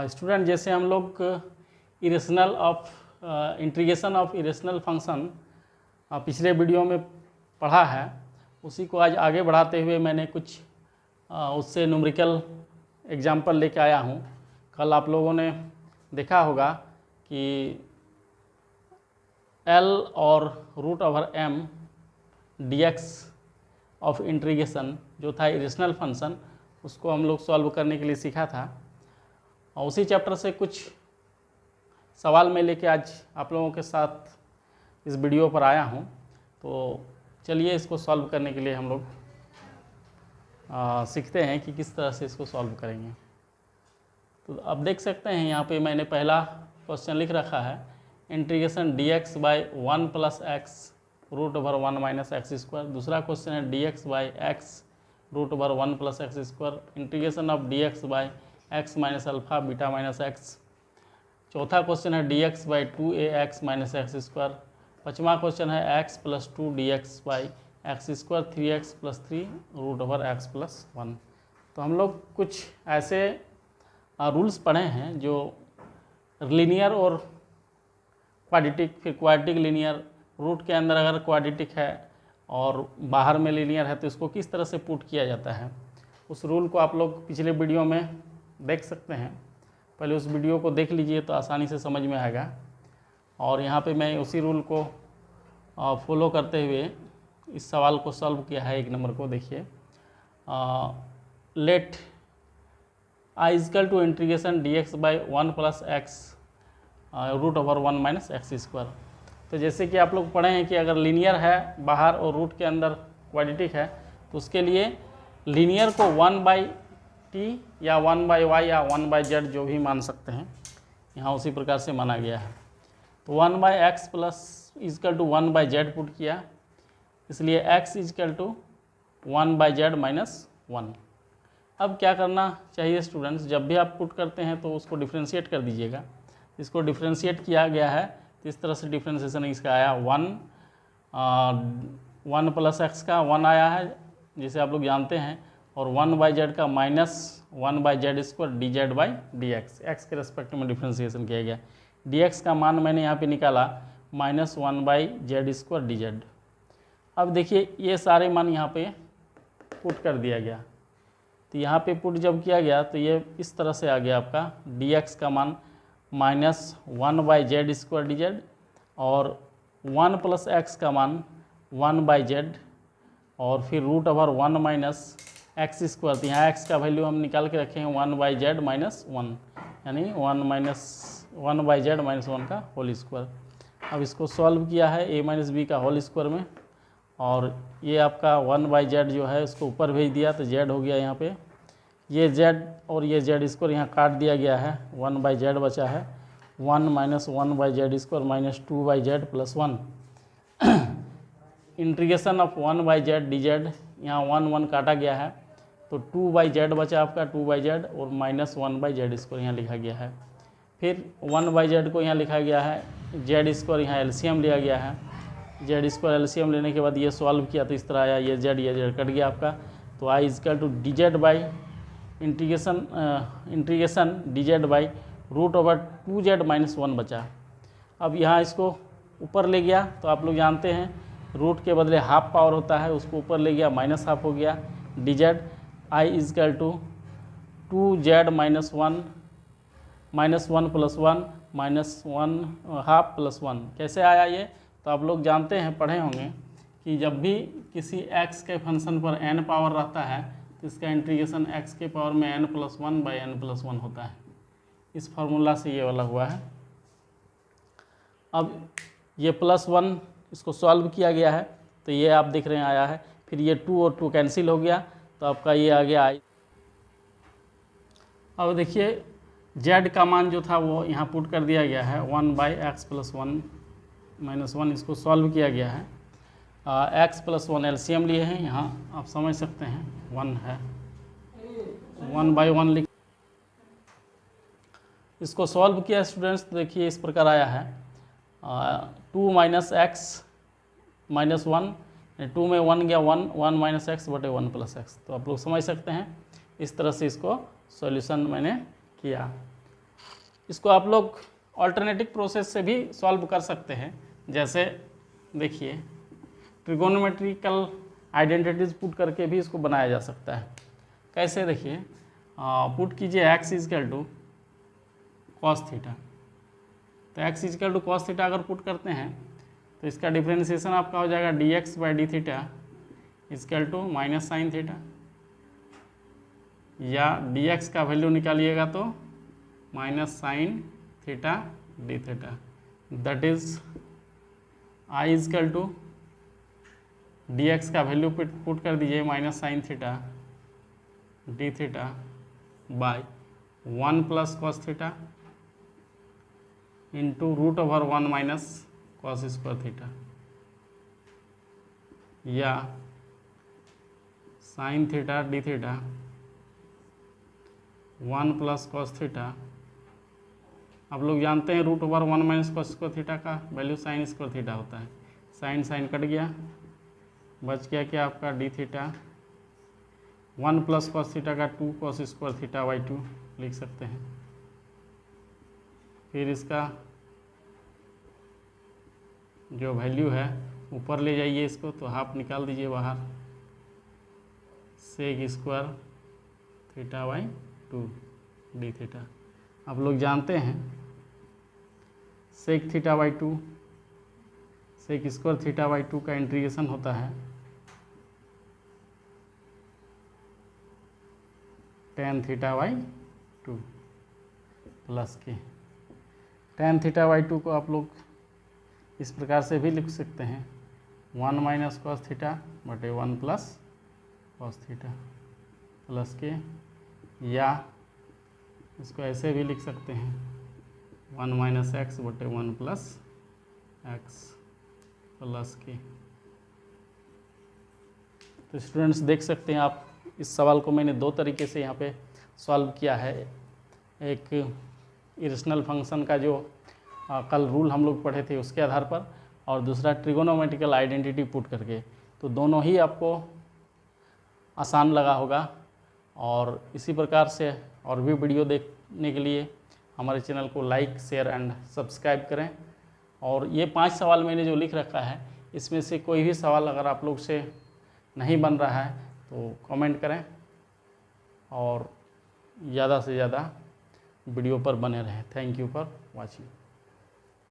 Student जैसे हम लोग irrational of integration of irrational function पिछले वीडियो में पढ़ा है, उसी को आज आगे बढ़ाते हुए मैंने कुछ उससे न्यूमेरिकल एग्जाम्पल लेके आया हूँ। कल आप लोगों ने देखा होगा कि L और √m dx ऑफ इंटीग्रेशन जो था इरेशनल फंक्शन, उसको हम लोग सॉल्व करने के लिए सीखा था। और उसी चैप्टर से कुछ सवाल मैं लेके आज आप लोगों के साथ इस वीडियो पर आया हूँ। तो चलिए इसको सॉल्व करने के लिए हम लोग सीखते हैं कि किस तरह से इसको सॉल्व करेंगे। तो अब देख सकते हैं यहाँ पे मैंने पहला क्वेश्चन लिख रखा है, integration dx by 1 + x √1 - x²। दूसरा क्वेश्चन है dx by x √1 + x², integration of dx by x - alpha beta - x। चौथा क्वेश्चन है dx बाई 2ax - x²। पाँचवा क्वेश्चन है x + 2 dx by x², 3x + 3 √x + 1। तो हम लोग कुछ ऐसे रूल्स पढ़े हैं जो लीनियर और क्वाड्रेटिक, फिर क्वाड्रेटिक लीनियर, रूट के अंदर अगर क्वाड्रेटिक है और बाहर में लीनियर है तो इसको किस तरह से पुट किया जाता है, उस रूल को आप लोग पिछले वीडियो में देख सकते हैं। पहले उस वीडियो को देख लीजिए तो आसानी से समझ में आएगा। और यहाँ पे मैं उसी रूल को फॉलो करते हुए इस सवाल को सॉल्व किया है। एक नंबर को देखिए, let I = integration dx by 1 + x √1 - x²। तो जैसे कि आप लोग पढ़े हैं कि अगर लीनियर है बाहर और रूट के अंदर क्वाड्रेटिक है तो उसके लिए लीनियर को 1/t या 1/y या 1/z जो भी मान सकते हैं, यहाँ उसी प्रकार से माना गया है। तो 1/x = 1/z पुट किया, इसलिए x = 1/z - 1। अब क्या करना चाहिए स्टूडेंट्स, जब भी आप पुट करते हैं तो उसको डिफ्रेंशिएट कर दीजिएगा। इसको डिफ्रेंशिएट किया गया है तो इस तरह से डिफ्रेंशिएशन इसका आया 1 + x का 1 आया है जिसे आप लोग जानते हैं, और 1/z का -1/z² dz by dx, x के रेस्पेक्ट में डिफ्रेंशिएशन किया गया। dx का मान मैंने यहाँ पे निकाला -1/z² dz। अब देखिए ये सारे मान यहाँ पे पुट कर दिया गया। तो यहाँ पे पुट जब किया गया तो ये इस तरह से आ गया आपका dx का मान -1/z² dz और 1 + x का मान 1/z और फिर √1 - x²। तो यहाँ x का वैल्यू हम निकाल के रखे हैं 1/z - 1, यानी 1/z - 1 का होल स्क्वायर। अब इसको सॉल्व किया है a - b का होल स्क्वायर में, और ये आपका 1/z जो है उसको ऊपर भेज दिया तो z हो गया यहाँ पे, ये z और ये z² यहाँ काट दिया गया है, 1/z बचा है, 1 - 1/z² - 2/z + 1। Integration of 1/z dz, यहाँ 1 काटा गया है तो 2/z बचा आपका, 2/z और -1/z² यहाँ लिखा गया है। फिर 1/z को यहाँ लिखा गया है, z² यहाँ एलसीएम लिया गया है, z² एलसीएम लेने के बाद ये सॉल्व किया तो इस तरह आया, ये z कट गया आपका। तो I = dz by integration dz by √2z - 1 बचा। अब यहाँ इसको ऊपर ले गया तो आप लोग जानते हैं रूट के बदले हाफ पावर होता है, उसको ऊपर ले गया -½ हो गया dz। I = 2z - 1 -1 + 1 -1/2 + 1। कैसे आया ये, तो आप लोग जानते हैं, पढ़े होंगे कि जब भी किसी x के फंक्शन पर n पावर रहता है तो इसका इंटीग्रेशन x के पावर में n+1/n+1 होता है। इस फार्मूला से ये वाला हुआ है। अब ये +1 इसको सॉल्व किया गया है तो ये आप देख रहे हैं आया है, फिर ये 2 और 2 कैंसिल हो गया तो आपका ये आ गया I। अब देखिए z का मान जो था वो यहाँ पुट कर दिया गया है 1/x + 1 - 1, इसको सॉल्व किया गया है। x + 1 एलसीएम लिए हैं, यहाँ आप समझ सकते हैं 1 है, 1/1 लिख। इसको सॉल्व किया स्टूडेंट्स तो देखिए इस प्रकार आया है 2 - x - 1, 2 में 1 गया 1, 1 - x बटे 1 + x। तो आप लोग समझ सकते हैं इस तरह से इसको सॉल्यूशन मैंने किया। इसको आप लोग ऑल्टरनेटिव प्रोसेस से भी सॉल्व कर सकते हैं। जैसे देखिए ट्रिगोनोमेट्रिकल आइडेंटिटीज पुट करके भी इसको बनाया जा सकता है। कैसे देखिए, पुट कीजिए x is equal to cos theta. तो x is equal to cos theta अगर पुट करते हैं तो इसका डिफ्रेंसिएशन आपका हो जाएगा dx by d theta is equal to minus sine theta, या dx का वैल्यू निकालिएगा तो minus sine theta d theta, that is I is equal to dx का वैल्यू पुट कर दीजिए minus sine theta d theta by 1 plus cos theta into root over 1 minus cos square theta, या sine theta d theta 1 plus cos theta. आप लोग जानते हैं root over 1 minus cos square theta का value sine square theta होता है। Sign sign cut गया, बच गया क्या आपका D theta. 1 plus cos theta का 2 कॉस स्क्वायर थीटा बाई 2 लिख सकते हैं। फिर इसका जो वैल्यू है ऊपर ले जाइए इसको, तो हाफ निकाल दीजिए बाहर, sec square theta by 2 d theta. आप लोग जानते हैं sec theta by 2, sec square theta by 2 का इंटीग्रेशन होता है tan theta by 2 plus K. Tan theta by 2 को आप लोग इस प्रकार से भी लिख सकते हैं 1 माइनस कॉस थीटा बटे 1 प्लस कॉस थीटा प्लस के, या इसको ऐसे भी लिख सकते हैं 1 माइनस एक्स बटे 1 प्लस एक्स प्लस के। तो स्टूडेंट्स देख सकते हैं आप, इस सवाल को मैंने दो तरीके से यहाँ पे सॉल्व किया है। एक इरेशनल फंक्शन का जो कल रूल हम लोग पढ़े थे उसके आधार पर, और दूसरा ट्रिगोनोमेट्रिकल आइडेंटिटी पुट करके। तो दोनों ही आपको आसान लगा होगा, और इसी प्रकार से और भी वीडियो देखने के लिए हमारे चैनल को लाइक शेयर एंड सब्सक्राइब करें। और ये 5 सवाल मैंने जो लिख रखा है, इसमें से कोई भी सवाल अगर आप लोग से नहीं बन रहा है तो कमेंट करें, और ज़्यादा से ज़्यादा वीडियो पर बने रहें। Thank you for watching.